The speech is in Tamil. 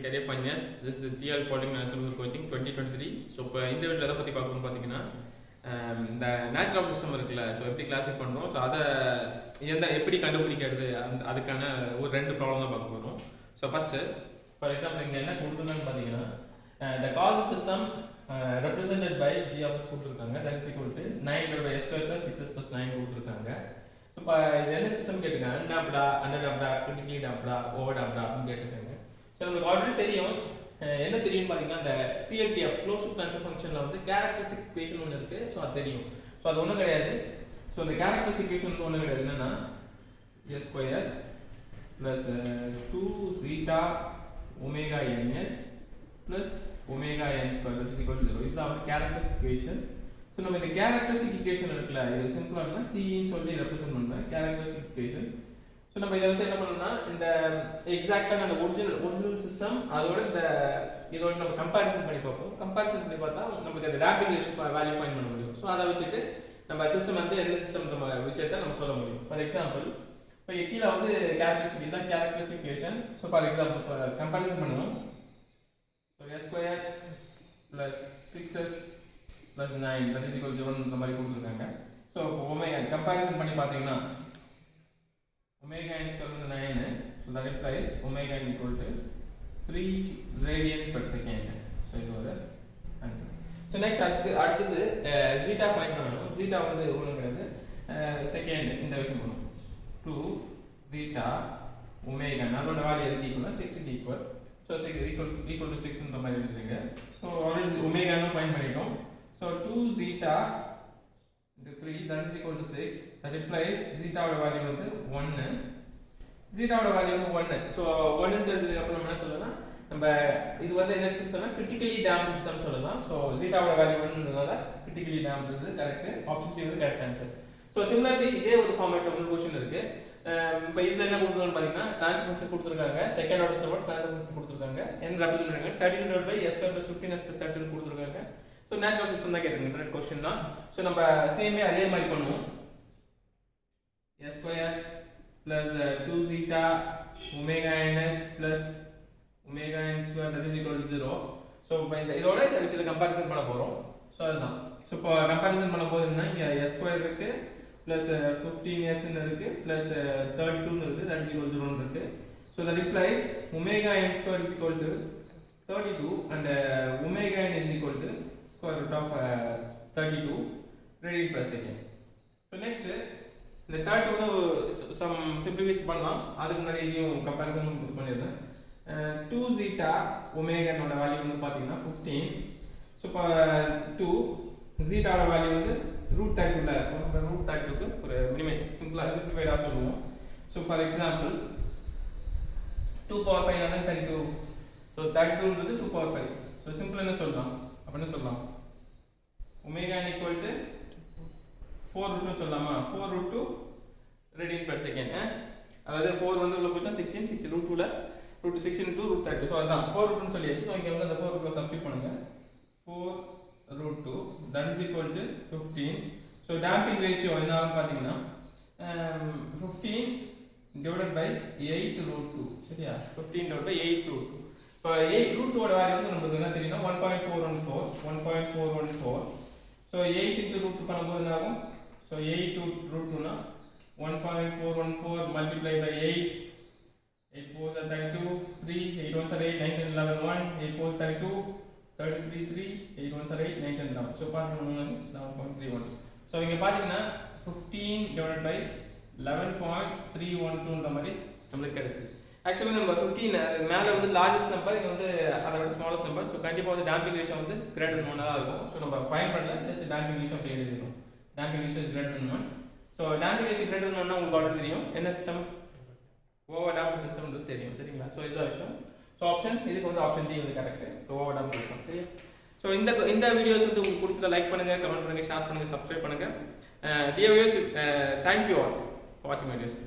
career finance. This is TL Polytechnic coaching 2023. So இப்போ இந்த வீட்டில் எதை பற்றி பார்க்கணும்னு பார்த்தீங்கன்னா இந்த நேச்சுரல் சிஸ்டம் இருக்குல்ல, ஸோ எப்படி கிளாஸிஃபை பண்ணுறோம், ஸோ அதை எப்படி கண்டுபிடிக்கிறது, அதுக்கான ஒரு 2 ப்ராப்ளம் தான் பார்க்க போகிறோம். ஸோ ஃபஸ்ட்டு ஃபார் எக்ஸாம்பிள் இங்கே என்ன கொடுத்துருக்காங்கன்னு பார்த்தீங்கன்னா the causal system represented by G of S கொடுத்துருக்காங்க, that is equal to 9/s square plus 6s plus 9 கொடுத்துருக்காங்க. ஸோ இப்போ இது என்ன சிஸ்டம் கேட்டுருக்காங்க, அன்டாப்டா, அண்டர்டாப்டா, கிரிட்டிக்கலி டாப்டா, ஓவர் டாப்டா அப்படின்னு கேட்டுருக்காங்க. ஸோ நமக்கு ஆல்ரெடி தெரியும், என்ன தெரியும்னு பார்த்தீங்கன்னா இந்த CLTF க்ளோஸ் ட்ரான்ஸ்ஃபர் ஃபங்க்ஷனில் வந்து கேரக்டரிஸ்டிக் ஈக்குவேஷன் ஒன்று இருக்குது. ஸோ அது தெரியும். ஸோ அது ஒன்றும் கிடையாது. ஸோ அந்த கேரக்டரிஸ்டிக் ஈக்குவேஷன் ஒன்றும் கிடையாது, என்னன்னா s square plus 2 zeta omega ns plus omega n square is equal to 0. இதுதான் கேரக்டரிஸ்டிக் ஈக்குவேஷன். ஸோ நம்ம இந்த கேரக்டரிஸ்டிக் ஈக்குவேஷன் இருக்குல்ல, இது சிம்பிளாக சின்னு சொல்லி ரெப்ரசென்ட் பண்ணுறேன் கேரக்டரிஸ்டிக் ஈக்குவேஷன். ஸோ நம்ம இதை வச்சு என்ன பண்ணணும்னா இந்த எக்ஸாக்டான அந்த ஒரிஜினல் சிஸ்டம் அதோட இதோட நம்ம கம்பேரிசன் பண்ணி பார்ப்போம். கம்பேரிசன் பண்ணி பார்த்தா நமக்கு அந்த டேம்பிங் ரேஷியோ வேல்யூ ஃபைண்ட் பண்ண முடியும். ஸோ அதை வச்சுட்டு நம்ம சிஸ்டம் வந்து எந்த சிஸ்டம் நம்ம விஷயத்தை நம்ம சொல்ல முடியும். ஃபார் எக்ஸாம்பிள் இப்போ கீழே வந்து கேரக்டரிஸ்டிக் இதுதான் characteristic equation. So for example இப்போ கம்பேரிசன் பண்ணுவோம். So s square plus 6s plus 9 that is equal to 0 இந்த மாதிரி கொடுத்துருக்காங்க. ஸோ ஒமேகா கம்பேரிசன் பண்ணி பார்த்தீங்கன்னா omega n square is 9, so that implies omega n equal to 3 radian per second. So இது ஒரு ஆன்சர். So next அடுத்தது zeta ஃபைண்ட் பண்ணனும். zeta வந்து எவ்வளவு கிடையாது, செகண்ட் இந்த விஷயம் பண்ணும். 2 zeta omega அதோட வேல்யூ எதுக்கு ஈக்குவல்னா 6 க்கு ஈக்குவல். So 6 equal to 6 இந்த மாதிரி எழுதுறீங்க. So ஆல்ரெடி omega னு ஃபைண்ட் பண்ணிட்டோம். So 2 zeta into 3 that is equal to 6. That implies zeta ஓட வேல்யூ வந்து 1. zeta ஓட வேல்யூ வந்து 1. So 1 ன்றதுக்கு அப்புறம் நம்ம என்ன சொல்லலாம், நம்ம இது வந்து என்ன சிஸ்டம்னா கிரிட்டிக்கலி டேம்ப்ட் சிஸ்டம் சொல்லலாம். So zeta ஓட வேல்யூ 1ன்றதால கிரிட்டிக்கலி டேம்ப்ட் இது கரெக்ட். ஆப்ஷன் C வந்து கரெக்ட் ஆன்சர். So similarly இதே ஒரு ஃபார்மட்ல ஒரு क्वेश्चन இருக்கு. இப்போ இதுல என்ன கொடுத்துருக்காங்க பாத்தீங்கன்னா ட்ரான்ஸ்ஃபர் ஃபங்க்ஷன் கொடுத்துருக்காங்க, second order server transfer function கொடுத்துருக்காங்க, n ரெப்ரசன்ட் பண்ணுங்க 13/s square plus 15s plus 13 கொடுத்துருக்காங்க. ஸோ நேச்சுரல் சிஸ்டம் தான் கேட்டிருக்கேன், கரெக்ட் கொஸ்டின் தான். ஸோ நம்ம சேமே அதே மாதிரி பண்ணுவோம். s square plus 2 zeta omega ns plus omega n square that is equal to 0. So இப்போ இதோட இந்த விஷயத்தை கம்பேரிசன் பண்ண போகிறோம். ஸோ அதுதான். ஸோ இப்போ கம்பேரிசன் பண்ண போதுன்னா இங்கே s ஸ்கொயர் இருக்கு ப்ளஸ் 15s இருக்கு ப்ளஸ் 32 இருக்கு தட் இஸ் ஈக்குவல் டு 0 இருக்கு. So that implies omega n square is equal to 32 and omega n is equal to square root of 32 radian per second. So next இந்த 32 some simplification பண்ணலாம். அதுக்கு முன்னாடி இதையும் கம்பேரிசன் பண்ணிடுறேன். 2 zeta omega ஓட வேல்யூ வந்து பாத்தீங்கன்னா 15. ஸோ இப்போ 2 zeta ஓட வேல்யூ வந்து √32 ல இருக்கும். நம்ம √32 க்கு ஒரு மினிமம் சிம்பிளைடா சொல்லுவோம். ஸோ ஃபார் எக்ஸாம்பிள் 2 பவர் 5 வந்து 32. ஸோ 32 ன்றது 2 பவர் 5. ஸோ சிம்பிள் என்ன சொல்லலாம் அப்படின்னு சொல்லலாம், ஒமேகா n equal to 4√2 சொல்லலாமா, 4√2 ரேடியன் per second. அதாவது 4 வந்து உள்ள போச்சா 16, 6 √2 ல √6 into √32. ஸோ அதான் 4√2 னு சொல்லியாச்சு. ஸோ இங்க வந்து அந்த 4√2 சப்ஸ்டிட் பண்ணுங்க. 4√2 that is equal to 15. So damping ratio என்ன ஆகும் பாத்தீங்கன்னா 15 divided by 8√2. சரியா, 15 divided by 8√2. இப்போ 8√2 ஓட வேல்யூ வந்து நமக்கு என்ன தெரியும்னா 1.414. ஸோ 8 into √2 பண்ணும்போது என்ன ஆகும், ஸோ 8√2 னா 1.414 multiplied by 8, 8 4s are 32, 3, 8 1s are 8, 9 10 11 1, 8 4s 32, 33 3, 8 1s are 8, 9 10 11. So பார்க்கணும் 11.31. ஸோ இங்கே பார்த்தீங்கன்னா 15 divided by 11.312 இந்த மாதிரி நம்மளுக்கு கிடைச்சிருக்கு. ஆக்சுவலி நம்ம 15 மேலே வந்து லார்ஜஸ்ட் நம்பர், இங்கே வந்து அதை விட ஸ்மாலஸ்ட் நம்பர். ஸோ கண்டிப்பாக வந்து டேம்பிங் ரேஷியோ வந்து கிரேட்டர் தென் 1 தான் இருக்கும். ஸோ நம்ம ஃபைண்ட் பண்ணல, ஜஸ்ட் டேம்பிங் ரேஷியோ அப்படி எழுதிடும். Damping ratio is greater than 1. So damping ratio greater than 1 உங்களுக்கு ஆல்ரெடி தெரியும் என்ன சிஸ்டம், ஓவர் டேம்பிங் சிஸ்டம் தெரியும். சரிங்களா, ஸோ இதுதான் விஷயம். ஸோ ஆப்ஷன் இதுக்கு வந்து ஆப்ஷன் டி வந்து correct. So over damping system. சரி, ஸோ இந்த வீடியோஸ் வந்து உங்களுக்கு பிடிச்சத லைக் பண்ணுங்க, கமெண்ட் பண்ணுங்க, ஷேர் பண்ணுங்க, சப்ஸ்கிரைப் பண்ணுங்க. Dear viewers, thank you all for வாட்சிங் வீடியோஸ்.